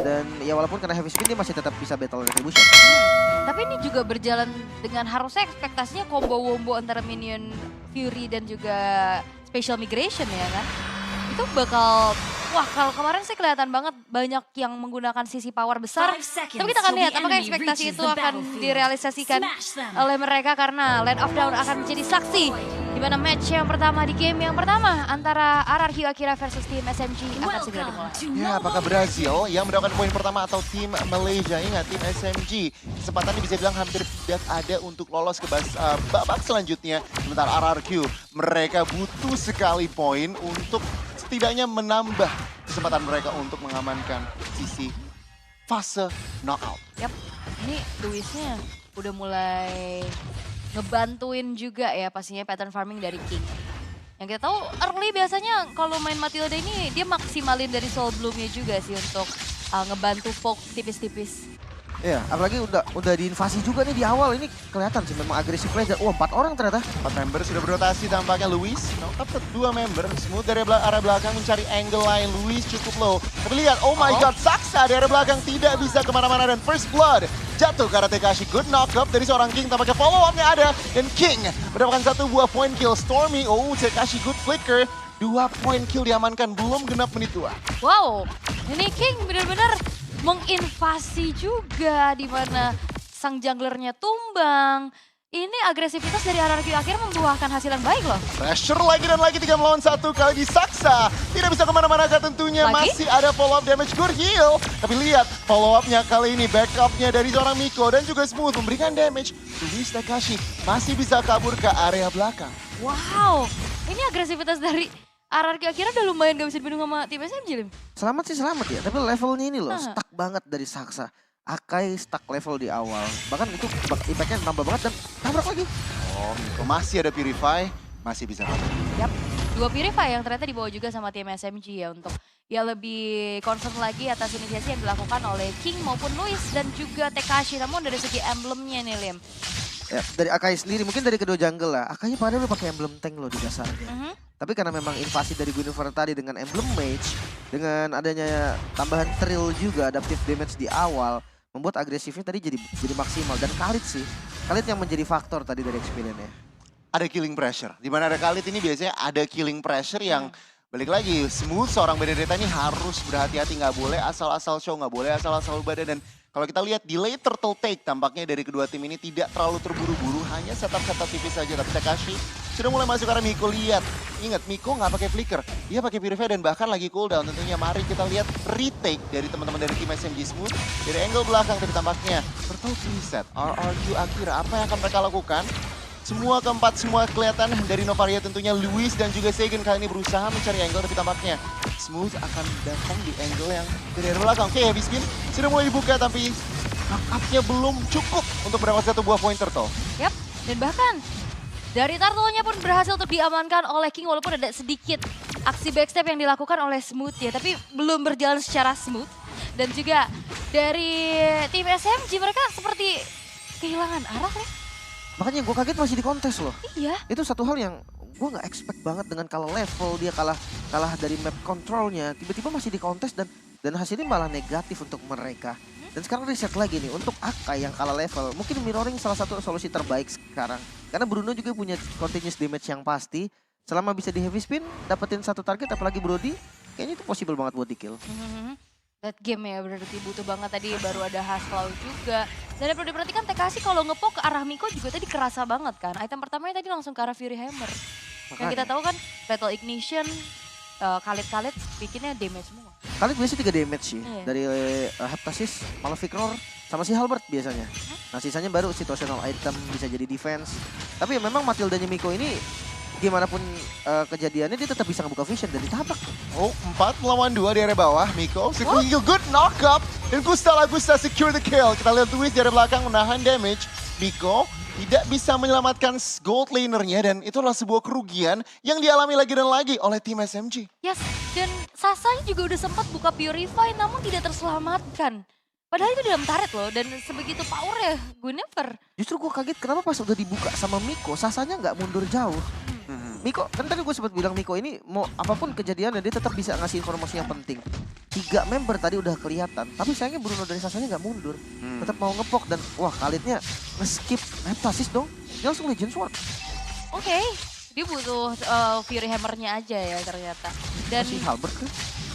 Dan ya walaupun kena heavy spin dia masih tetap bisa battle retribution. Tapi ini juga berjalan dengan harusnya ekspektasinya combo-wombo antara minion Fury dan juga special migration ya kan. Itu bakal, wah kalau kemarin sih kelihatan banget banyak yang menggunakan sisi power besar. Tapi kita akan lihat apakah ekspektasi itu akan direalisasikan oleh mereka karena Land of Dawn akan menjadi saksi di mana match yang pertama di game yang pertama antara RRQ Akira versus tim SMG akan segera dimulai. Ya, apakah Brazil yang mendapatkan poin pertama atau tim Malaysia? Ingat, tim SMG kesempatannya bisa bilang hampir tidak ada untuk lolos ke babak selanjutnya. Sementara RRQ, mereka butuh sekali poin untuk setidaknya menambah kesempatan mereka untuk mengamankan sisi fase knockout. Yap, ini Luisnya udah mulai ngebantuin juga ya pastinya pattern farming dari King. Yang kita tahu early biasanya kalau main Matilda ini dia maksimalin dari soul bloomnya juga sih untuk ngebantu folk tipis-tipis. Iya, apalagi udah diinvasi juga nih di awal. Ini kelihatan sih memang agresif player. Wah, 4 orang ternyata. 4 member sudah berotasi tampaknya Luis. Knock up 2 member. Smooth dari arah belakang mencari angle lain. Luis cukup low. Tapi lihat, oh my god, Saksa dari arah belakang tidak bisa kemana-mana. Dan first blood jatuh ke arah Tekashi. Good knock up dari seorang King. Tampaknya follow up-nya ada. Dan King mendapatkan 1 buah point kill. Stormy, oh Tekashi good flicker. 2 point kill diamankan, belum genap menit 2. Wow, ini King benar-benar menginvasi juga di mana sang junglernya tumbang. Ini agresivitas dari RRQ akhirnya membuahkan hasilan baik loh. Pressure lagi dan lagi 3 melawan 1 kali di Saksa. Tidak bisa kemana-mana tentunya, Lagi? masih ada follow up damage, good heal. Tapi lihat follow up-nya kali ini, back-up-nya dari seorang Miko dan juga Smooth memberikan damage. Luis Takashi masih bisa kabur ke area belakang. Wow, ini agresivitas dari RRQ akhirnya udah lumayan gak bisa dibendung sama tim SMG, Lim. Selamat sih selamat ya, tapi levelnya ini loh Nah. stuck banget dari Saksa. Akai stuck level di awal. Bahkan itu impactnya nambah banget dan tabrak lagi. Oh, Miko masih ada Purify, masih bisa kabur. Yap, 2 Purify yang ternyata dibawa juga sama tim SMG ya untuk ya lebih concern lagi atas inisiasi yang dilakukan oleh King maupun Luis dan juga Tekashi. Namun dari segi emblemnya nih, Lim. Ya, dari Akai sendiri, mungkin dari kedua jungle lah. Akainya padahal udah pakai emblem tank loh di dasarnya. Tapi karena memang invasi dari Guinevere tadi dengan emblem mage, dengan adanya tambahan thrill juga, adaptive damage di awal, membuat agresifnya tadi jadi maksimal. Dan Khalid sih, Khalid yang menjadi faktor tadi dari experience-nya. Ada killing pressure. Di mana ada Khalid ini biasanya ada killing pressure yang balik lagi. Smooth seorang Benedetta ini harus berhati-hati, nggak boleh asal-asal show, nggak boleh asal-asal badan. Dan kalau kita lihat delay turtle take tampaknya dari kedua tim ini tidak terlalu terburu-buru, hanya setup-setup tipis saja. Tapi Takashi sudah mulai masuk karena Miko, lihat. Ingat, Miko nggak pakai flicker, dia pakai Purify dan bahkan lagi cooldown. Tentunya mari kita lihat retake dari teman-teman dari tim SMG Smooth. Dari angle belakang tapi tampaknya turtle reset. RRQ Akira, apa yang akan mereka lakukan? Semua keempat, semua kelihatan dari Novaria tentunya Luis dan juga Segen kali ini berusaha mencari angle tapi tampaknya Smooth akan datang di angle yang dari arah belakang. Oke, heavy spin sudah mulai dibuka tapi knock-up-nya belum cukup untuk mendapatkan 1 buah poin turtle. Yap, dan bahkan dari turtle-nya pun berhasil untuk diamankan oleh King walaupun ada sedikit aksi backstep yang dilakukan oleh Smooth ya. Tapi belum berjalan secara smooth. Dan juga dari tim SMG mereka seperti kehilangan arah ya. Makanya gue kaget masih di kontes loh. Iya. Itu satu hal yang gue nggak expect banget dengan kalah level, dia kalah dari map controlnya, tiba-tiba masih di kontes dan hasilnya malah negatif untuk mereka. Dan sekarang reset lagi nih untuk Akai yang kalah level, mungkin mirroring salah satu solusi terbaik sekarang. Karena Bruno juga punya continuous damage yang pasti, selama bisa di heavy spin, dapetin 1 target apalagi Brody, kayaknya itu possible banget buat di kill. That game ya berarti butuh banget tadi baru ada Haslau juga. Dan yang perlu diperhatikan Tekashi kalau ngepok ke arah Miko juga tadi kerasa banget kan. Item pertamanya tadi langsung ke arah Fury Hammer. Yang kita tahu kan Battle Ignition, Khalid bikinnya damage semua. Khalid biasanya 3 damage sih, Iya. dari Heptasis, Malefic Roar, sama si Halberd biasanya. Nah sisanya baru situational item, bisa jadi defense. Tapi ya memang Matildanya Miko ini gimana pun kejadiannya dia tetap bisa ngebuka vision dan ditabrak. Oh, 4 melawan 2 di area bawah. Miko, secure kill, good knock up. Dan Gusta secure the kill. Kita lihat Luis di area belakang menahan damage. Miko tidak bisa menyelamatkan gold lanernya dan itu adalah sebuah kerugian yang dialami lagi dan lagi oleh tim SMG. Yes, dan Sasanya juga udah sempat buka Purify namun tidak terselamatkan. Padahal itu dalam turret loh dan sebegitu power ya Guinevere. Justru gue kaget kenapa pas udah dibuka sama Miko, Sasanya nggak mundur jauh. Miko, kan tadi gue sempat bilang Miko ini mau apapun kejadiannya dia tetap bisa ngasih informasi yang penting. 3 member tadi udah kelihatan, tapi sayangnya Bruno dari Sasanya nggak mundur. Tetap mau ngepok dan wah Khalidnya nge-skip Heptasis dong. Dia langsung Legend Sword. Oke, dia butuh Fury Hammer-nya aja ya ternyata. Dan Masih Halberd kan?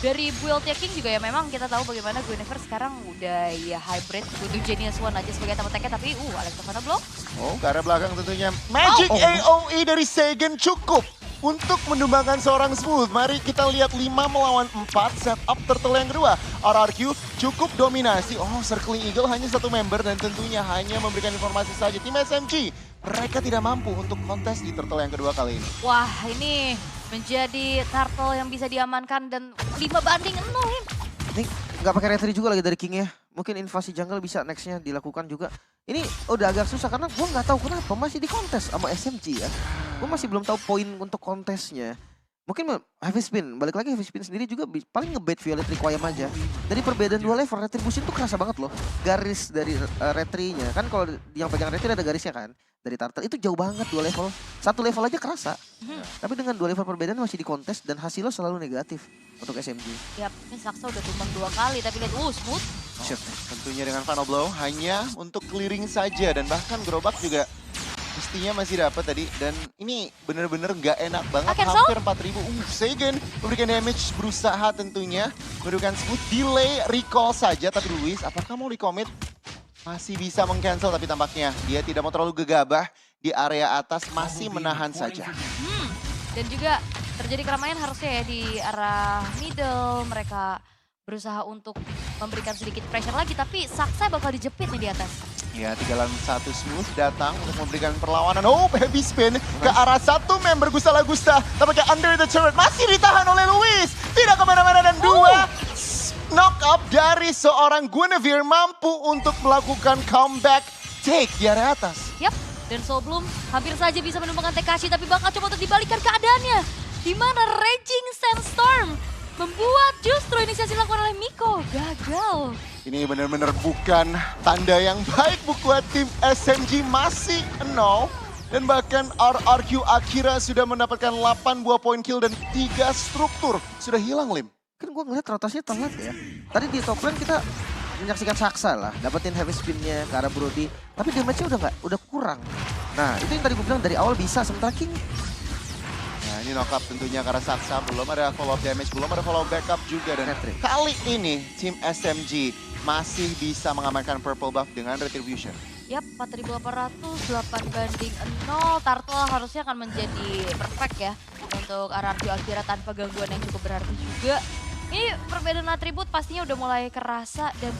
dari build-nya King juga ya memang kita tahu bagaimana Guinevere sekarang udah ya hybrid. Butuh Genius One aja sebagai teman-teman tapi Alexovana block. Oh, ke arah belakang tentunya. Magic Oh. AOE dari Segen cukup untuk menumbangkan seorang Smooth. Mari kita lihat 5 melawan 4 setup turtle yang kedua. RRQ cukup dominasi. Oh, Circling Eagle hanya 1 member dan tentunya hanya memberikan informasi saja. Tim SMG, mereka tidak mampu untuk kontes di turtle yang kedua kali ini. Wah ini menjadi turtle yang bisa diamankan dan 5-0 Him. Ini nggak pakai retry juga lagi dari King ya. Mungkin invasi jungle bisa nextnya dilakukan juga. Ini udah agak susah karena gue nggak tahu kenapa masih di kontes sama SMG ya. Gue masih belum tahu poin untuk kontesnya. Mungkin Heavy Spin, balik lagi Heavy Spin sendiri juga paling ngebait Violet Requiem aja. Dari perbedaan 2 level, Retribution tuh kerasa banget loh. Garis dari retry-nya, kan kalau yang pegang retry ada garisnya kan. Dari Turtle itu jauh banget 2 level. 1 level aja kerasa. Tapi dengan 2 level perbedaan masih di kontes dan hasilnya selalu negatif untuk SMG. Yap, ini Saksa udah tumbang 2 kali tapi lihat smooth. Shit. Tentunya dengan Final Blow hanya untuk clearing saja dan bahkan gerobak juga mestinya masih dapat tadi. Dan ini bener-bener gak enak banget, Cancel? hampir 4.000. Segen memberikan damage, berusaha tentunya memberikan Smooth delay recall saja. Tapi Luis, apakah mau recommit? Masih bisa meng-cancel tapi tampaknya dia tidak mau terlalu gegabah di area atas, masih menahan saja. Dan juga terjadi keramaian harusnya ya di arah middle. Mereka berusaha untuk memberikan sedikit pressure lagi tapi Saksa bakal dijepit nih di atas. Ya, 3 lawan 1 Smooth datang untuk memberikan perlawanan. Oh, heavy spin ke arah 1 member Gusta Lagusta. Tampaknya under the turret masih ditahan oleh Luis. Tidak kemana-mana dan 2 knock up dari seorang Guinevere mampu untuk melakukan comeback take di area atas. Yap, dan Soulbloom hampir saja bisa menumbangkan Tekashi tapi bakal coba untuk dibalikan keadaannya. Di mana Raging Sandstorm membuat justru inisiasi dilakukan oleh Miko gagal. Ini benar-benar bukan tanda yang baik buat tim SMG, masih 0. Dan bahkan RRQ Akira sudah mendapatkan 8 buah poin kill dan 3 struktur sudah hilang, Lim. Kan gue ngeliat rotasinya telat ya. Tadi di top lane kita menyaksikan Saksa lah, dapetin heavy spin-nya ke arah Brody. Tapi damage-nya udah kurang. Nah itu yang tadi gue bilang dari awal bisa, sementara King. Nah ini knock up tentunya karena Saksa belum ada follow up damage, belum ada follow up backup juga. Dan Hat-trick. kali ini tim SMG masih bisa mengamankan purple buff dengan retribution. Yap, 4.800, 8-0. Turtle harusnya akan menjadi perfect ya untuk RRQ Akira tanpa gangguan yang cukup berarti juga. Ini perbedaan atribut pastinya udah mulai kerasa dan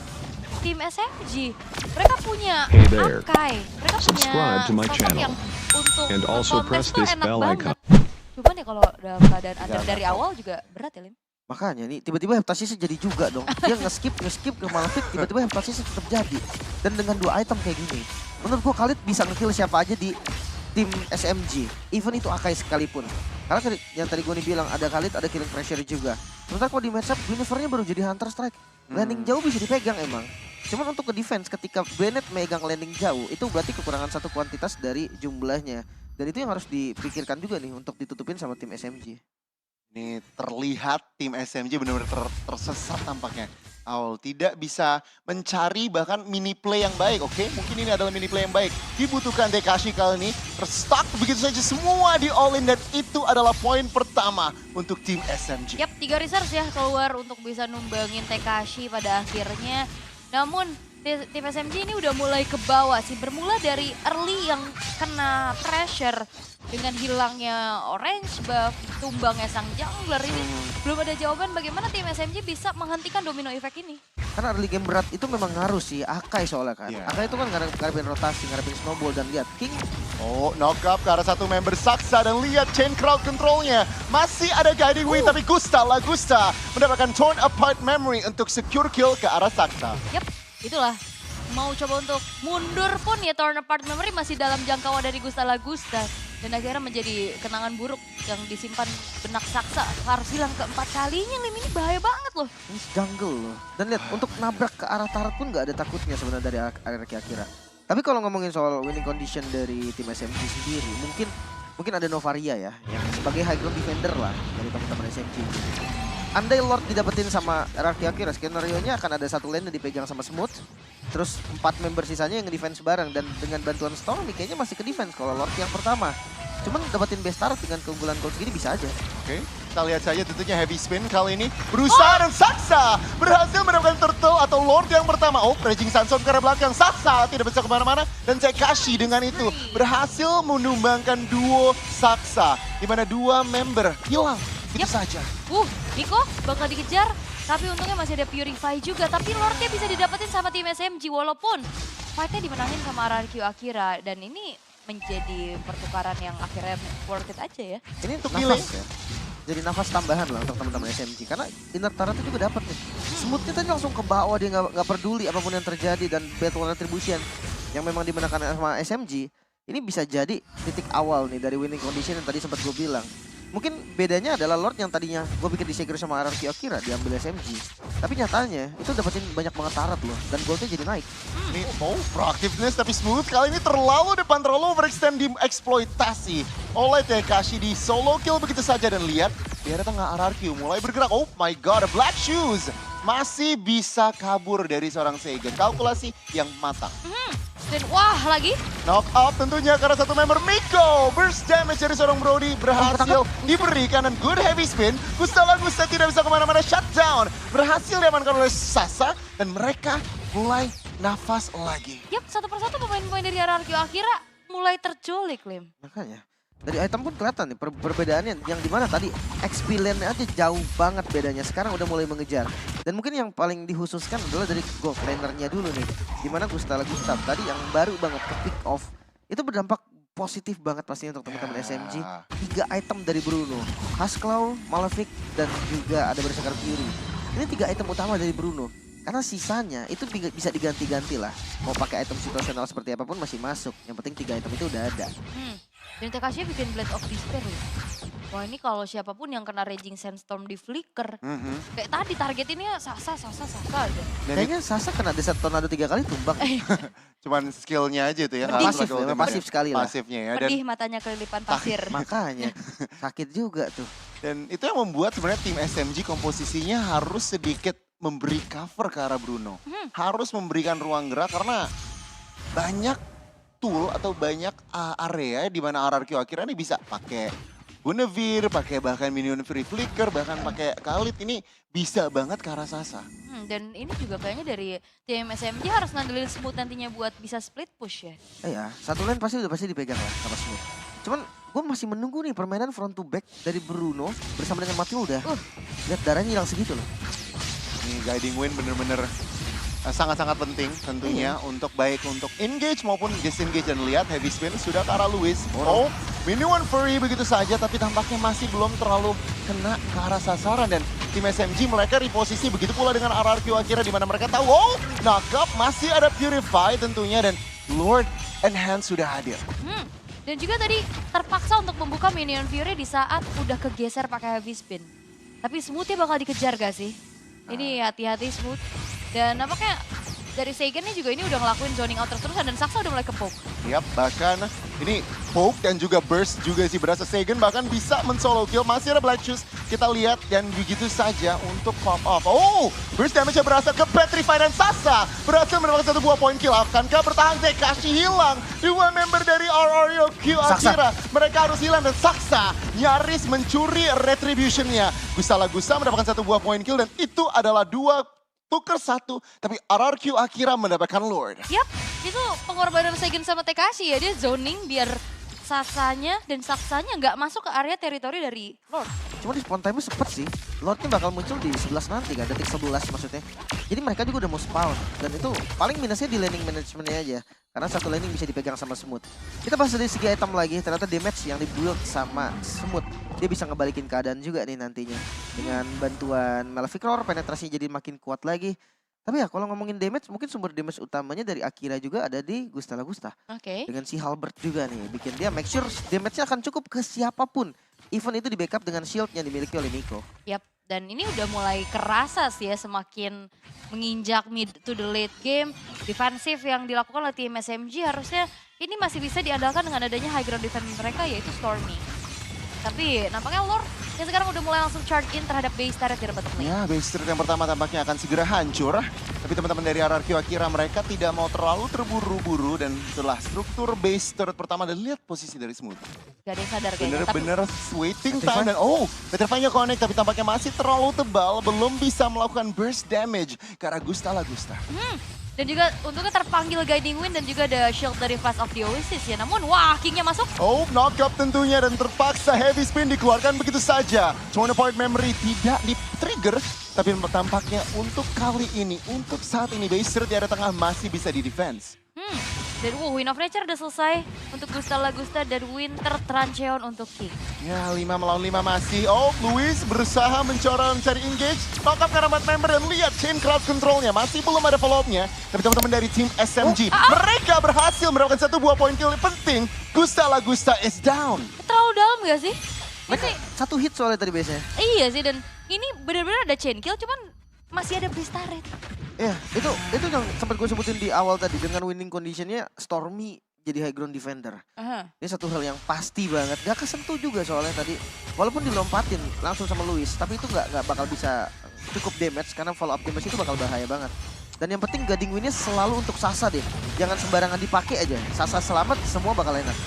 tim SMG mereka punya Hey there. Akai, mereka punya Subscribe to my sosok channel. yang untuk And also kontes press tuh this enak bell banget. icon. Cuman ya kalau dalam keadaan under dari awal juga berat ya Lim. Makanya nih tiba-tiba Heptasis jadi juga dong. Dia nge-skip ke Malefic, tiba-tiba Heptasis tetap jadi. Dan dengan 2 item kayak gini, menurut gua Khalid bisa nge-kill siapa aja di tim SMG. Even itu Akai sekalipun. Karena yang tadi gue nih bilang ada Khalid, ada killing pressure juga. Sementara kalau di matchup, Guinevere-nya baru jadi Hunter Strike. Landing jauh bisa dipegang emang. Cuman untuk ke defense ketika Bennett megang landing jauh, itu berarti kekurangan satu kuantitas dari jumlahnya. Dan itu yang harus dipikirkan juga nih untuk ditutupin sama tim SMG. Ini terlihat tim SMG benar-benar tersesat tampaknya. Aul tidak bisa mencari bahkan mini play yang baik, oke? Mungkin ini adalah mini play yang baik. Dibutuhkan Tekashi kali ini, terstuck begitu saja semua di all-in dan itu adalah poin pertama untuk tim SMG. Yap, 3 resource ya keluar untuk bisa numbangin Tekashi pada akhirnya. Namun tim SMG ini udah mulai ke bawah sih. Bermula dari early yang kena pressure dengan hilangnya orange buff, tumbangnya sang jungler ini. Belum ada jawaban bagaimana tim SMG bisa menghentikan domino effect ini. Karena early game berat itu memang ngaruh sih Akai soalnya kan. Iya. Akai itu kan ngarepin rotasi, ngarepin snowball dan lihat King. Oh, knock up ke arah 1 member Saksa dan lihat chain crowd controlnya. Masih ada guiding wing tapi Gusta Lagusta mendapatkan torn apart memory untuk secure kill ke arah Saksa. Yap, itulah. Mau coba untuk mundur pun ya torn apart memory masih dalam jangkauan dari Gusta Lagusta. Dan akhirnya menjadi kenangan buruk yang disimpan benak Saksa. Harus hilang keempat kalinya, Lim. Ini bahaya banget loh. Ini jungle loh. Dan lihat untuk nabrak ke arah turret pun nggak ada takutnya sebenarnya dari RRQ Akira. Tapi kalau ngomongin soal winning condition dari tim SMG sendiri, mungkin mungkin ada Novaria ya, yang sebagai high ground defender lah dari teman-teman SMG. Andai Lord didapetin sama RRQ Akira, skenario-nya akan ada satu lane yang dipegang sama Smooth. Terus 4 member sisanya yang nge-defense bareng. Dan dengan bantuan Stormy kayaknya masih ke-defense kalau Lord yang pertama. Cuman dapetin best start dengan keunggulan gold segini bisa aja. Oke, kita lihat saja tentunya heavy spin kali ini. Berusaha dan Saksa berhasil mendapatkan turtle atau Lord yang pertama. Oh, Raging Sanson ke arah belakang. Saksa tidak bisa kemana-mana. Dan Tekashi dengan itu berhasil menumbangkan duo Saksa. Di mana 2 member hilang. Itu saja. Nico bakal dikejar, tapi untungnya masih ada Purify juga. Tapi Lordnya bisa didapetin sama tim SMG, walaupun fightnya dimenangin sama RRQ Akira. Dan ini menjadi pertukaran yang akhirnya worth it aja ya. Ini untuk delay. nafas ya. Jadi nafas tambahan lah untuk teman-teman SMG. Karena Inner Turret itu juga dapat nih. Smoothnya tadi langsung ke bawah, dia nggak peduli apapun yang terjadi. Dan Battle Retribution yang memang dimenangkan sama SMG, ini bisa jadi titik awal nih dari winning condition yang tadi sempat gue bilang. Mungkin bedanya adalah Lord yang tadinya gue pikir disegre sama RRQ Akira diambil SMG. Tapi nyatanya itu dapetin banyak banget turret loh. Dan goldnya jadi naik. Ini proactiveness tapi Smooth kali ini terlalu depan, terlalu overextend dieksploitasi oleh Tekashi di solo kill begitu saja. Dan lihat di arah tengah RRQ mulai bergerak. Oh my god, Black Shoes masih bisa kabur dari seorang Seigen. Kalkulasi yang matang. Dan wah lagi. Knock out tentunya karena satu member Miko. Burst damage dari seorang Brody berhasil diberikan dan good heavy spin. Gusta tidak bisa kemana-mana, shutdown. Berhasil diamankan oleh Sasa dan mereka mulai nafas lagi. Yap, satu persatu pemain-pemain dari RRQ Akira mulai terculik, Lim. Makanya. Dari item pun kelihatan nih perbedaannya yang dimana tadi XP lane-nya aja jauh banget bedanya. Sekarang udah mulai mengejar. Dan mungkin yang paling dihususkan adalah dari gold laner-nya dulu nih. Dimana Gustav tadi yang baru banget ke pick off. Itu berdampak positif banget pastinya untuk teman-teman SMG. 3 item dari Bruno. Husklow, Malefic, dan juga ada Berserker Fury. Ini 3 item utama dari Bruno. Karena sisanya itu bisa diganti-ganti lah. Mau pakai item situasional seperti apapun masih masuk. Yang penting 3 item itu udah ada. Dan Tekashi bikin Blade of Despair ya. Wah ini kalau siapapun yang kena Raging Sandstorm di flicker. Kayak tadi target ini ya Sasa aja. Kayaknya Sasa kena Desert Tornado 3 kali tumbang. Cuman skillnya aja tuh ya. Pasif sekali lah. Pasifnya ya. Pedih matanya kelilipan pasir. Makanya sakit juga tuh. Dan itu yang membuat sebenarnya tim SMG komposisinya harus sedikit memberi cover ke arah Bruno. Harus memberikan ruang gerak karena banyak tool atau banyak area di mana RRQ akhirnya ini bisa pakai Guinevere, pakai bahkan minion free flicker, bahkan pakai Khalid ini bisa banget ke arah Sasa. Dan ini juga kayaknya dari tim SMG harus ngandelin Smooth nantinya buat bisa split push ya. Iya, satu lane pasti dipegang lah sama Smooth. Cuman gue masih menunggu nih permainan front to back dari Bruno bersama dengan Matilda. Lihat darahnya hilang segitu loh. Ini guiding win bener-bener sangat-sangat penting tentunya untuk baik untuk engage maupun disengage. Dan lihat heavy spin sudah ke arah Lewis. Oh, minion free begitu saja tapi tampaknya masih belum terlalu kena ke arah sasaran. Dan tim SMG mereka reposisi begitu pula dengan RRQ akhirnya di mana mereka tahu knock up masih ada Purify tentunya dan Lord Enhance sudah hadir. Dan juga tadi terpaksa untuk membuka minion Fury di saat udah kegeser pakai heavy spin. Tapi Smoothnya bakal dikejar gak sih? Ini hati-hati Smooth. Dan nampaknya dari Seigen juga ini udah ngelakuin zoning out terus-terusan dan Saksa udah mulai ke poke. Yap, bahkan ini poke dan juga burst juga sih berasa Seigen bahkan bisa men-solo kill. Masih ada Black Shoes, kita lihat dan begitu saja untuk pop off. Oh, burst damage-nya berasa ke Petrify dan Sasa berhasil mendapatkan 1 buah poin kill. Akankah bertahan? Tekashi hilang. 2 member dari RRQ Akira. Mereka harus hilang dan Saksa nyaris mencuri retribution-nya. Gusta mendapatkan 1 buah poin kill dan itu adalah 2 tuker 1, tapi RRQ Akira mendapatkan Lord. Yap, itu pengorbanan Seigen sama Tekashi ya. Dia zoning biar Sasanya dan Saksanya nggak masuk ke area teritori dari Lord. Cuma di spawn time-nya sempet sih. Lordnya bakal muncul di 11 nanti kan, detik 11 maksudnya. Jadi mereka juga udah mau spawn. Dan itu paling minusnya di laning management-nya aja. Karena satu laning bisa dipegang sama Smooth. Kita bahas dari segi item lagi, ternyata damage yang di-build sama Smooth. Dia bisa ngebalikin keadaan juga nih nantinya. Dengan bantuan Malefic Roar, penetrasinya jadi makin kuat lagi. Tapi ya kalau ngomongin damage, mungkin sumber damage utamanya dari Akira juga ada di Gusta. Oke. Dengan si Halberd juga nih, bikin dia make sure damage-nya akan cukup ke siapapun. Even itu di backup dengan shield yang dimiliki oleh Miko. Yap, Dan ini udah mulai kerasa sih ya, semakin menginjak mid to the late game. Defensif yang dilakukan oleh tim SMG harusnya ini masih bisa diandalkan dengan adanya high ground defense mereka, yaitu Stormy. Tapi nampaknya Lord yang sekarang udah mulai langsung charge in terhadap base turret di bottom lane. Ya, base turret yang pertama tampaknya akan segera hancur. Tapi teman-teman dari RRQ Akira mereka tidak mau terlalu terburu-buru. Dan setelah struktur base turret pertama, dan lihat posisi dari Smooth. Gak ada yang sadar kayaknya. Bener-bener waiting time. Dan Petrify-nya connect tapi tampaknya masih terlalu tebal. Belum bisa melakukan burst damage ke arah Gusta Lagusta. Dan juga untungnya terpanggil Guiding Wind dan juga ada shield dari Flash of the Oasis ya. Namun wah, Kingnya masuk. Knock up tentunya dan terpaksa heavy spin dikeluarkan begitu saja. Cuma point memory tidak di-trigger. Tapi tampaknya untuk kali ini, untuk saat ini base turret di area tengah masih bisa di-defense. Dan Wind of Nature udah selesai untuk Gusta Lagusta dan Winter Trancheon untuk King. Ya, 5 melawan 5 masih. Luis berusaha mencari engage. Knock up karena member dan lihat chain crowd controlnya. Masih belum ada follow-up-nya. Tapi teman-teman dari tim SMG, mereka berhasil mendapatkan 1 buah poin kill penting. Gusta Lagusta is down. Terlalu dalam gak sih? Mereka satu hit soalnya tadi biasanya. Iya sih, dan ini benar-benar ada chain kill, cuman masih ada Breeze turret. Ya, itu yang sempat gue sebutin di awal tadi. Dengan winning conditionnya Stormy jadi high ground defender. Ini satu hal yang pasti banget. Gak kesentuh juga soalnya tadi. Walaupun dilompatin langsung sama Luis, tapi itu gak bakal bisa cukup damage karena follow up damage itu bakal bahaya banget. Dan yang penting Guiding Wind-nya selalu untuk Sasa deh. Jangan sembarangan dipakai aja. Sasa selamat, semua bakal enak.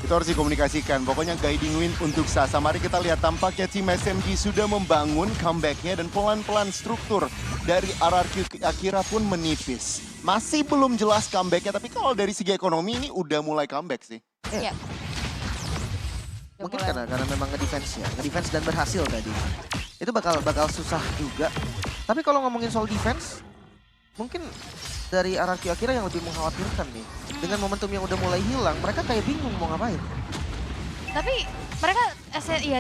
Itu harus dikomunikasikan. Pokoknya Guiding Wind untuk Sasa. Mari kita lihat tampaknya tim SMG sudah membangun comeback-nya dan pelan-pelan struktur dari RRQ Akira pun menipis. Masih belum jelas comeback-nya, tapi kalau dari segi ekonomi ini udah mulai comeback sih. Iya. Mungkin karena memang ngedefense ya. Ngedefense dan berhasil tadi. Itu bakal susah juga. Tapi kalau ngomongin soal defense, mungkin dari RRQ Akira yang lebih mengkhawatirkan nih. Dengan momentum yang udah mulai hilang, mereka kayak bingung mau ngapain. Tapi mereka,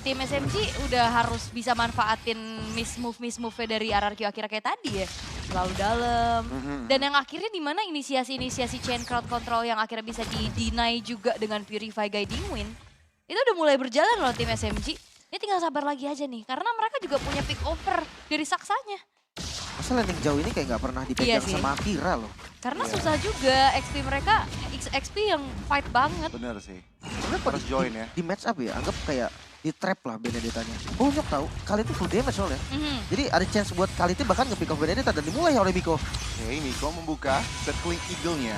tim SMG udah harus bisa manfaatin miss move dari RRQ Akira kayak tadi ya. Terlalu dalam. Dan yang akhirnya dimana inisiasi chain crowd control yang akhirnya bisa di-deny juga dengan Purify Guiding Wind. Itu udah mulai berjalan loh tim SMG. Ini tinggal sabar lagi aja nih, karena mereka juga punya pick over dari Saksanya. Masa landing jauh ini kayak nggak pernah dipegang sama Akira loh. Karena susah juga, XP mereka, XP yang fight banget. Bener sih. Sebenarnya Harus join ya. Di match up ya, anggap kayak di trap lah Benedetta-nya. Banyak tahu, kali itu full damage soalnya. Jadi ada chance buat kali itu bahkan nge-pick off Benedetta dan dimulai oleh Miko. Oke, Miko membuka circling eagle-nya.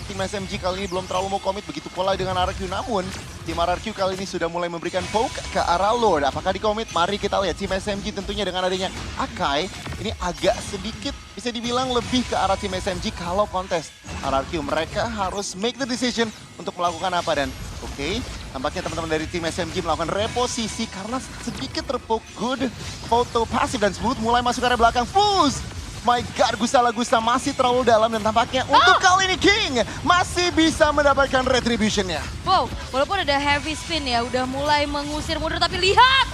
Tim SMG kali ini belum terlalu mau komit begitu pola dengan RRQ. Namun, tim RRQ kali ini sudah mulai memberikan poke ke arah Lord. Apakah dikomit? Mari kita lihat. Tim SMG tentunya dengan adanya Akai, ini agak sedikit bisa dibilang lebih ke arah tim SMG kalau kontes RRQ. Mereka harus make the decision untuk melakukan apa dan oke, tampaknya teman-teman dari tim SMG melakukan reposisi karena sedikit terpoke. Good foto pasif dan Smooth mulai masuk ke area belakang. Fuse! My God, Gusta Lagusta masih terlalu dalam dan tampaknya untuk kali ini King masih bisa mendapatkan retribution-nya. Wow, walaupun ada heavy spin ya, udah mulai mengusir mundur, tapi lihat!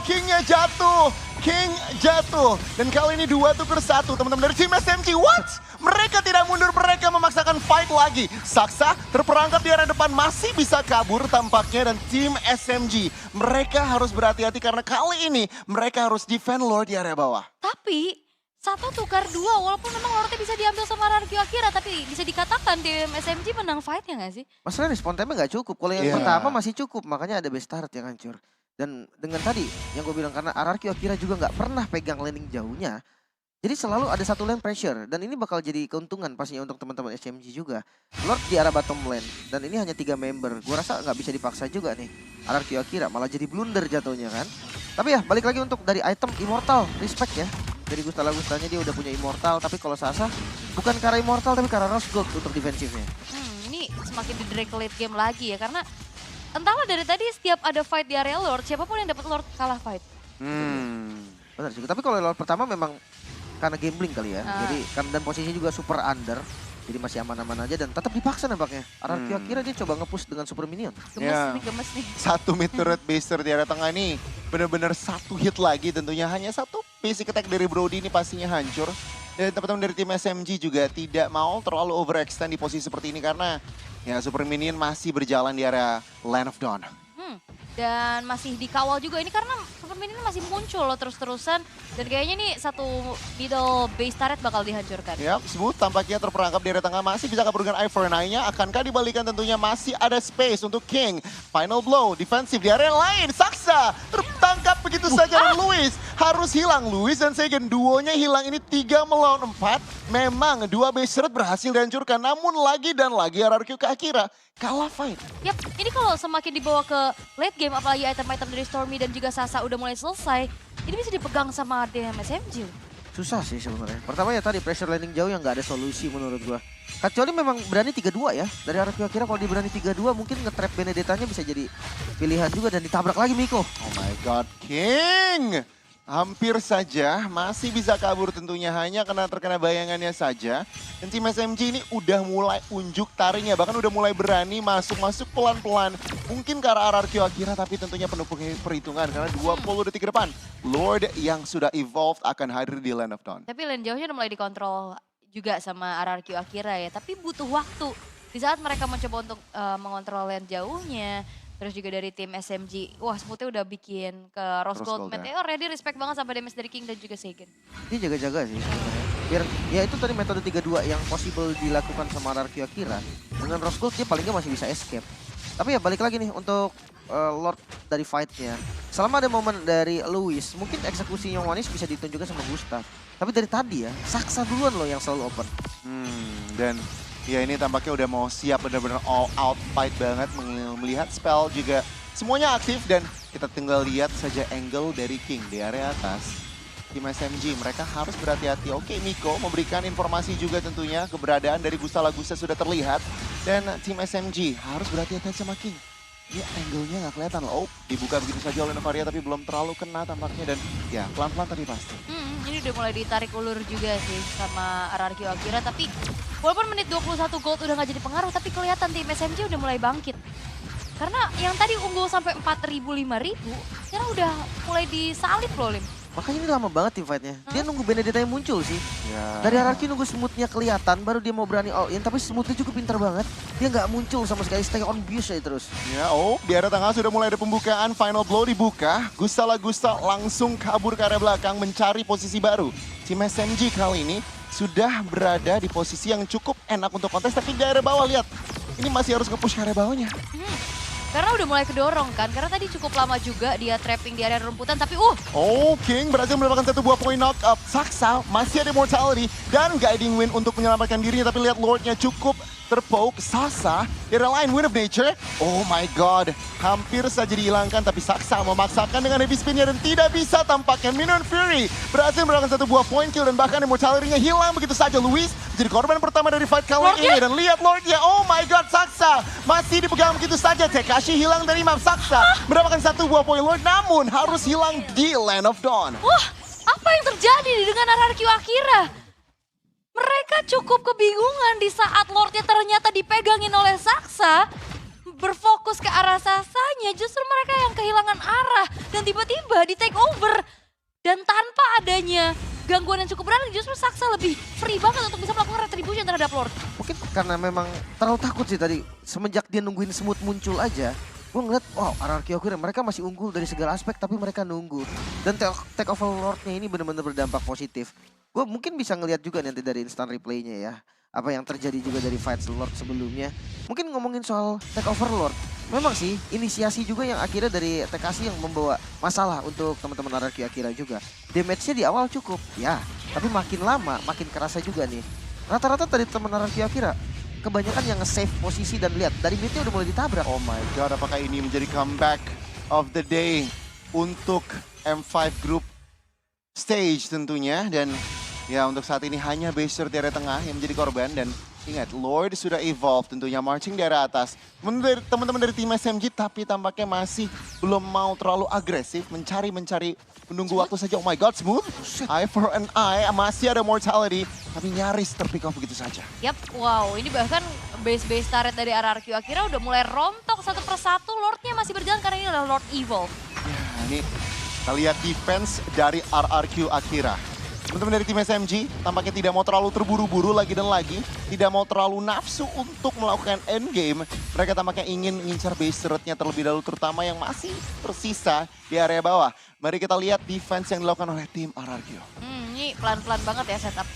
King-nya jatuh! King jatuh. Dan kali ini 2 tuker 1, teman-teman dari tim SMG. What? Mereka tidak mundur, mereka memaksakan fight lagi. Saksa terperangkap di area depan, masih bisa kabur tampaknya. Dan tim SMG, mereka harus berhati-hati karena kali ini mereka harus defend Lord di area bawah. Tapi 1 tukar 2, walaupun memang Lordnya bisa diambil sama RRQ Akira, tapi bisa dikatakan tim SMG menang fight-nya nggak sih? Masalahnya respon time-nya nggak cukup. Kalau yang pertama masih cukup, makanya ada base turret yang hancur. Dan dengan tadi yang gue bilang karena RRQ Akira juga nggak pernah pegang landing jauhnya. Jadi selalu ada satu lane pressure dan ini bakal jadi keuntungan pastinya untuk teman-teman SMG juga. Lord di arah bottom lane dan ini hanya 3 member. Gue rasa nggak bisa dipaksa juga nih. RRQ Akira malah jadi blunder jatuhnya kan. Tapi ya balik lagi untuk dari item Immortal, respect ya. Dari Gusta Lagustanya dia udah punya Immortal, tapi kalau Sasa bukan karena Immortal tapi karena Rose Gold untuk defensifnya. Ini semakin di drag late game lagi ya, karena entahlah dari tadi setiap ada fight di area Lord, siapapun yang dapat Lord kalah fight. Benar juga, tapi kalau Lord pertama memang karena gambling kali ya. Jadi dan posisinya juga super under. Jadi masih aman-aman aja dan tetap dipaksa nampaknya. RRQ Akira dia coba nge-push dengan super minion. Gemes nih. 1 mid turret baser di area tengah ini benar-benar 1 hit lagi tentunya. Hanya 1 basic attack dari Brody ini pastinya hancur. Dan teman-teman dari tim SMG juga tidak mau terlalu overextend di posisi seperti ini karena ya super minion masih berjalan di area Land of Dawn. Dan masih dikawal juga ini karena super minion masih muncul loh terus-terusan. Dan kayaknya nih satu middle base turret bakal dihancurkan. Yap, Smooth tampaknya terperangkap di area tengah. Masih bisa kabur dengan Eye for an Eye-nya. Akankah dibalikan tentunya masih ada space untuk King. Final blow, defensif di area yang lain. Saksa tertangkap begitu saja dan Luis harus hilang. Luis dan Segen duonya hilang ini 3 melawan 4. Memang dua base turret berhasil dihancurkan. Namun lagi dan lagi RRQ ke Akira kalah fight. Yap, ini kalau semakin dibawa ke late game, apalagi item-item dari Stormy dan juga Sasa udah mulai selesai, ini bisa dipegang sama DMSMG. Susah sih sebenarnya. Pertama ya tadi pressure landing jauh yang nggak ada solusi menurut gua. Kecuali memang berani 3-2 ya. Dari RRQ Akira kalau dia berani 3-2 mungkin nge-trap Benedetta-nya bisa jadi pilihan juga dan ditabrak lagi Miko. Oh my god, King! Hampir saja, masih bisa kabur tentunya hanya karena terkena bayangannya saja. Dan tim SMG ini udah mulai unjuk taringnya, bahkan udah mulai berani masuk-masuk pelan-pelan. Mungkin ke arah RRQ Akira tapi tentunya penuh perhitungan karena 20 detik ke depan. Lord yang sudah evolved akan hadir di Land of Dawn. Tapi lane jauhnya udah mulai dikontrol juga sama RRQ Akira ya, tapi butuh waktu. Di saat mereka mencoba untuk mengontrol lane jauhnya, terus juga dari tim SMG, wah Smoothnya udah bikin ke Rose Gold ya. Meteor, ready respect banget sama damage dari King dan juga Segen. Dia jaga-jaga sih sebenarnya. Biar ya itu tadi metode 3-2 yang possible dilakukan sama RRQ Akira. Dengan Rose Gold dia paling nggak masih bisa escape. Tapi ya balik lagi nih untuk Lord dari fight-nya. Selama ada momen dari Luis, mungkin eksekusi yang manis bisa ditunjukkan sama Gustav. Tapi dari tadi ya, Saksa duluan loh yang selalu open. Dan ya ini tampaknya udah mau siap benar-benar all out fight banget. Melihat spell juga semuanya aktif dan kita tinggal lihat saja angle dari King di area atas. Tim SMG mereka harus berhati-hati. Oke, Miko memberikan informasi juga tentunya keberadaan dari Gusta Lagusa sudah terlihat. Dan tim SMG harus berhati-hati sama King. Ya angle-nya nggak kelihatan loh. Oh, dibuka begitu saja oleh Novaria tapi belum terlalu kena tampaknya. Dan ya pelan-pelan tapi pasti. Ini udah mulai ditarik ulur juga sih sama RRQ Akira, tapi walaupun menit 21 gold udah gak jadi pengaruh, tapi kelihatan tim SMG udah mulai bangkit. Karena yang tadi unggul sampai 4.000, 5.000, sekarang udah mulai disalip loh Lim. Makanya ini lama banget tim fight-nya. Dia nunggu Benedetta yang muncul sih. Ya. Dari RRQ nunggu Smooth-nya kelihatan, baru dia mau berani all in. Tapi Smooth-nya juga pintar banget. Dia nggak muncul sama sekali, stay on buse aja terus. Ya, di area tengah sudah mulai ada pembukaan, final blow dibuka. Gusta langsung kabur ke area belakang mencari posisi baru. Tim SMG kali ini sudah berada di posisi yang cukup enak untuk kontes, tapi di area bawah lihat. Ini masih harus nge-push ke area bawahnya. Karena udah mulai kedorong kan, karena tadi cukup lama juga dia trapping di area rumputan, tapi King berhasil mendapatkan satu buah poin knock up. Saksa masih ada mortality dan guiding win untuk menyelamatkan dirinya, tapi lihat Lordnya cukup terpoke. Sasa di area lain, Win of Nature. Oh my god, hampir saja dihilangkan tapi Saksa memaksakan dengan heavy spinnya dan tidak bisa tampaknya. Minion Fury berhasil mendapatkan satu buah point kill dan bahkan immortality-nya hilang begitu saja. Luis jadi korban pertama dari fight kali ini dan lihat Lordnya. Oh my god, Saksa masih dipegang begitu saja. Tekashi hilang dari map. Saksa mendapatkan satu buah poin Lord namun harus hilang di Land of Dawn. wah apa yang terjadi dengan RRQ Akira? Mereka cukup kebingungan di saat Lordnya ternyata dipegangin oleh Saksa. Berfokus ke arah Sasanya, justru mereka yang kehilangan arah. Dan tiba-tiba di take over. Dan tanpa adanya gangguan yang cukup berarti, justru Saksa lebih free banget untuk bisa melakukan retribution terhadap Lord. Mungkin karena memang terlalu takut sih tadi. Semenjak dia nungguin Smooth muncul aja. Gue ngeliat, wow RRQ Akira mereka masih unggul dari segala aspek tapi mereka nunggu. Dan take over Lordnya ini benar-benar berdampak positif. Gue mungkin bisa ngelihat juga nanti dari instant replaynya ya. Apa yang terjadi juga dari fight Lord sebelumnya. Mungkin ngomongin soal take over Lord. Memang sih inisiasi juga yang akhirnya dari Tekashi yang membawa masalah untuk teman-teman RRQ Akira juga. Damage-nya di awal cukup, ya. Tapi makin lama makin kerasa juga nih. Rata-rata dari teman RRQ Akira kebanyakan yang nge-save posisi dan lihat dari mid-nya udah mulai ditabrak. Oh my god, apakah ini menjadi comeback of the day untuk M5 Group stage tentunya. Dan ya untuk saat ini hanya Baser di area tengah yang menjadi korban. Dan ingat, Lord sudah evolve tentunya marching di area atas. Teman-teman dari tim SMG tapi tampaknya masih belum mau terlalu agresif. Mencari menunggu waktu saja. Oh my god, Smooth. Eye for an Eye, masih ada mortality. Tapi nyaris terpick off begitu saja. Yap, wow ini bahkan base-base turret dari RRQ Akira udah mulai rontok satu persatu. Lordnya masih berjalan karena ini adalah Lord Evil. Ya, ini kita lihat defense dari RRQ Akira. Teman-teman dari tim SMG tampaknya tidak mau terlalu terburu-buru lagi dan lagi. Tidak mau terlalu nafsu untuk melakukan endgame. Mereka tampaknya ingin mengincar base turret-nya terlebih dahulu, terutama yang masih tersisa di area bawah. Mari kita lihat defense yang dilakukan oleh tim RRQ. Ini pelan-pelan banget ya setup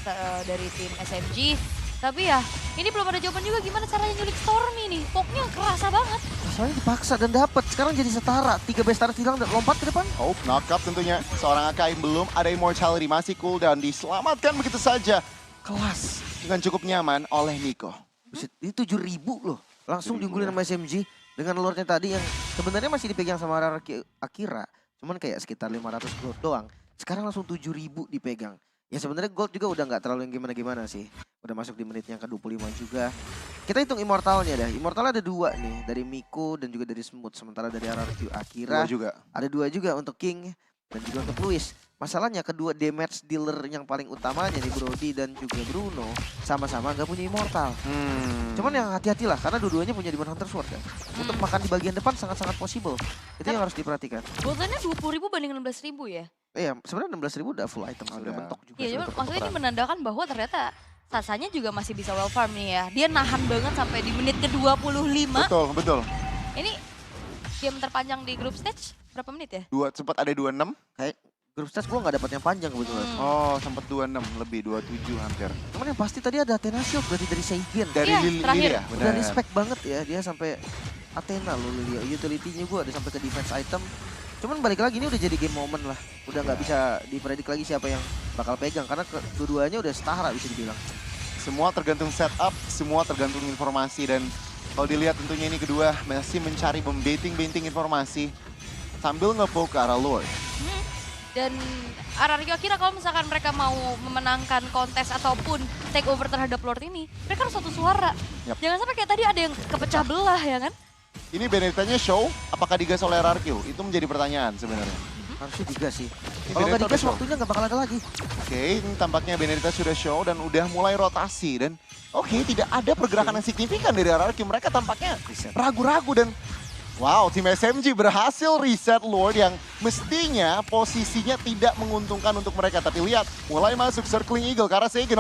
dari tim SMG. Tapi ya, ini belum ada jawaban juga gimana caranya nyulik Stormy nih. Poknya kerasa banget. Soalnya dipaksa dan dapat. Sekarang jadi setara. 3 base turret hilang dan lompat ke depan. Oh, knock-up tentunya. Seorang AKI belum ada immortality, masih cooldown. Diselamatkan begitu saja. Kelas dengan cukup nyaman oleh Nico. Buset, ini 7.000 loh. Langsung 7.000 diunggulin ya. sama SMG. Dengan lordnya tadi yang sebenarnya masih dipegang sama Akira. Cuman kayak sekitar 500 gold doang. Sekarang langsung 7.000 dipegang. Ya sebenarnya gold juga udah nggak terlalu yang gimana-gimana sih. Udah masuk di menit yang ke-25 juga. Kita hitung immortalnya dah. Immortal ada 2 nih. Dari Miko dan juga dari Smooth. Sementara dari RRQ Akira. Dua juga. Ada 2 juga untuk King. Dan juga untuk Luis. Masalahnya kedua damage dealer yang paling utamanya nih Brody dan juga Bruno. Sama-sama nggak punya immortal. Cuman yang hati-hatilah karena dua-duanya punya Demon Hunter Sword kan. Untuk makan di bagian depan sangat-sangat possible. Itu yang harus diperhatikan. Goldnya 20.000 banding 16.000 ya. Iya, sebenarnya 16.000 udah full item, sudah Udah. mentok juga. Iya, sudah cuman dapat maksudnya ini peperan. menandakan bahwa ternyata Sasanya juga masih bisa well farm nih ya. Dia nahan banget sampai di menit ke-25. Betul, betul. Ini game terpanjang di group stage berapa menit ya? Sempat ada 26. Kayak grup stage gue nggak dapat yang panjang kebetulan. Oh, sempat 26 lebih 27 hampir. Cuman yang pasti tadi ada Athena Shield berarti dari Seigen. Dari Iya, Lily terakhir. ya, Udah benar. respect banget ya dia sampai Athena loh Lilia. Utility-nya gue ada sampai ke defense item. Cuman balik lagi ini udah jadi game moment lah. Udah nggak bisa dipredik lagi siapa yang bakal pegang karena kedua-duanya udah setara bisa dibilang. Semua tergantung setup, semua tergantung informasi dan kalau dilihat tentunya ini kedua masih mencari membenting-benting informasi sambil nge-poke ke arah Lord. Dan RRQ kira kalau misalkan mereka mau memenangkan kontes ataupun take over terhadap Lord ini, mereka harus satu suara. Yap. Jangan sampai kayak tadi ada yang kepecah belah ya kan? Ini Benedetta-nya show, apakah digas oleh RRQ? Itu menjadi pertanyaan sebenarnya. Harusnya digas sih. Ini Kalau nggak Benedetta digas udah show. waktunya nggak bakal ada lagi. Oke, ini tampaknya Benedetta sudah show dan udah mulai rotasi dan oke, tidak ada pergerakan yang signifikan dari RRQ. Mereka tampaknya ragu-ragu dan wow, tim SMG berhasil reset Lord yang mestinya posisinya tidak menguntungkan untuk mereka. Tapi lihat, mulai masuk circling eagle karena Seigen,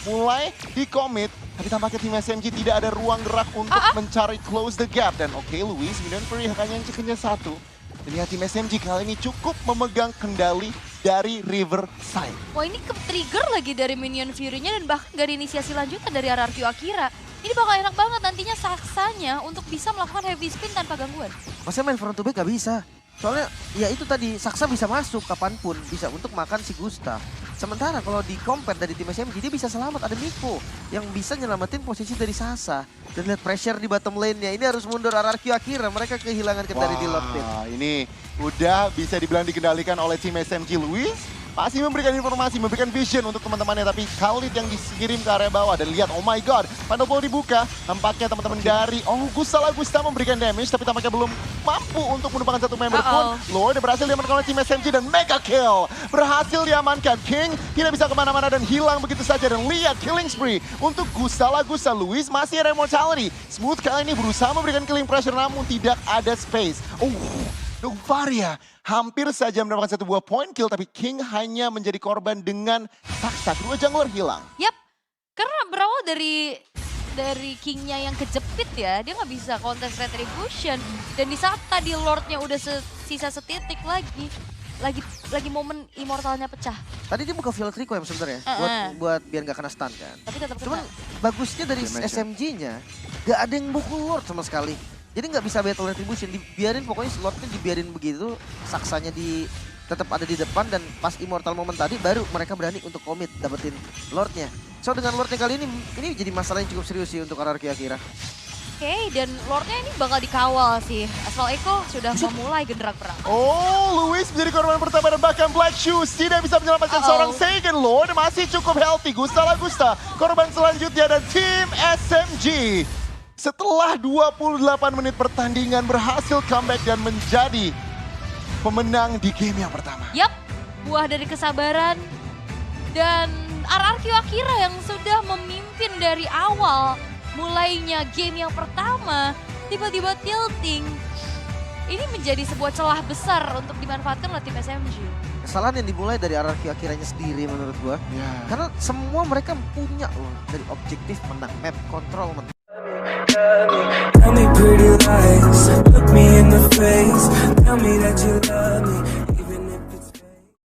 mulai di-commit. Tapi tampaknya tim SMG tidak ada ruang gerak untuk mencari close the gap. Dan oke, Luis, Minion Fury hanya satu. Dan lihat tim SMG kali ini cukup memegang kendali dari Riverside. Wah ini ke-trigger lagi dari Minion Fury-nya dan bahkan gak ada inisiasi lanjutan dari RRQ Akira. Ini bakal enak banget nantinya Saksanya untuk bisa melakukan heavy spin tanpa gangguan. Masa main front to back gak bisa. Soalnya ya itu tadi Saksa bisa masuk kapanpun bisa untuk makan si Gustav. Sementara kalau di compare dari tim SMG dia bisa selamat ada Miko yang bisa nyelamatin posisi dari Sasa. Dan lihat pressure di bottom lane-nya. Ini harus mundur RRQ Akira. Mereka kehilangan kendali di Lord Pit. Wah, ini udah bisa dibilang dikendalikan oleh tim SMG. Luis masih memberikan informasi, memberikan vision untuk teman-temannya. Tapi Khalid yang dikirim ke area bawah. Dan lihat, oh my god, Final Ball dibuka. Tampaknya teman-teman dari, Gusta memberikan damage. Tapi tampaknya belum mampu untuk menumpangkan satu member pun. Lord berhasil diamankan oleh tim SMG dan mega kill. Berhasil diamankan. King tidak bisa kemana-mana dan hilang begitu saja. Dan lihat killing spree untuk Gusta. Luis masih ada immortality. Smooth kali ini berusaha memberikan killing pressure namun tidak ada space. Novaria hampir saja mendapatkan satu buah point kill tapi King hanya menjadi korban dengan Saksa. Kedua jungler hilang. Yap, karena berawal dari King-nya yang kejepit ya, dia nggak bisa contest retribution. Dan di saat tadi Lord-nya udah sisa setitik lagi momen immortalnya pecah. Tadi dia buka Violet Requiem sebenarnya buat biar nggak kena stun kan. Tapi tetap Cuman kena. bagusnya dari SMG-nya nggak ada yang mukul Lord sama sekali. Jadi nggak bisa battle retribution, dibiarin pokoknya slotnya dibiarin begitu, Saksanya tetap ada di depan dan pas immortal moment tadi baru mereka berani untuk commit dapetin Lordnya. So dengan Lordnya kali ini jadi masalah yang cukup serius sih untuk RRQ Akira. Oke, dan Lord-nya ini bakal dikawal sih. Astral Echo sudah memulai genderang perang. Luis menjadi korban pertama dan bahkan Black Shoes tidak bisa menyelamatkan seorang Seigen. Lord masih cukup healthy. Gusta korban selanjutnya dan tim SMG. Setelah 28 menit pertandingan berhasil comeback dan menjadi pemenang di game yang pertama. Yap, buah dari kesabaran dan RRQ Akira yang sudah memimpin dari awal mulainya game yang pertama tiba-tiba tilting ini menjadi sebuah celah besar untuk dimanfaatkan oleh tim SMG. Kesalahan yang dimulai dari RRQ akhirnya sendiri menurut gua. Ya. Karena semua mereka punya loh dari objektif menang map control. Tell me pretty lies, look me in the face, tell me that you love me.